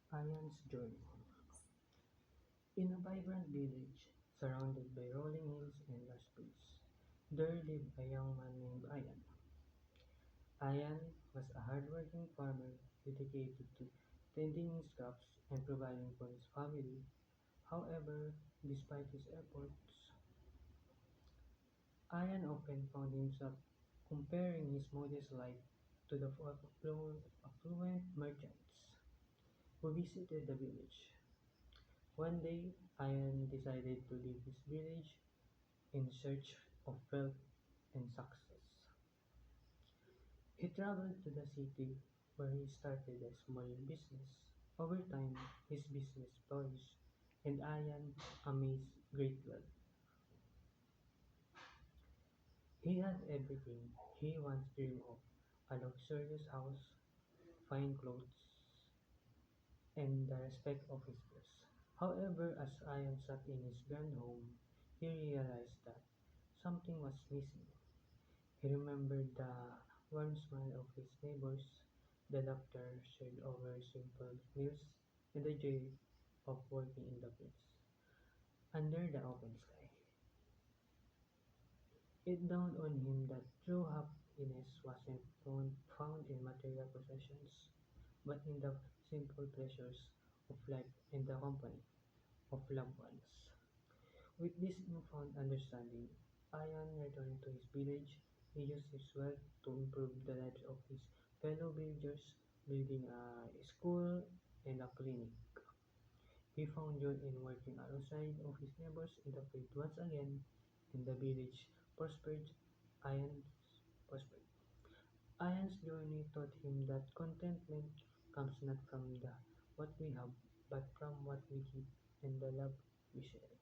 Ayan's journey. In a vibrant village, surrounded by rolling hills and lush trees, there lived a young man named Ayan. Ayan was a hardworking farmer dedicated to tending his crops and providing for his family. However, despite his efforts, Ayan often found himself comparing his modest life to the affluent merchants who visited the village. One day, Ayan decided to leave his village in search of wealth and success. He traveled to the city where he started a small business. Over time, his business flourished and Ayan amassed great wealth. He had everything he once dreamed of: a luxurious house, fine clothes, and the respect of his peers. However, as Ayan sat in his grand home, he realized that something was missing. He remembered the warm smile of his neighbors, the laughter shared over simple meals, and the joy of working in the fields under the open sky. It dawned on him that true happiness wasn't found in material possessions, but in the simple pleasures of life and the company of loved ones. With this newfound understanding, Ayan returned to his village. He used his wealth to improve the lives of his fellow villagers, building a school and a clinic. He found joy in working alongside of his neighbors in the field once again, and the village prospered. Ayan prospered. Ayan's journey taught him that contentment comes not from the what we have, but from what we give and the love we share.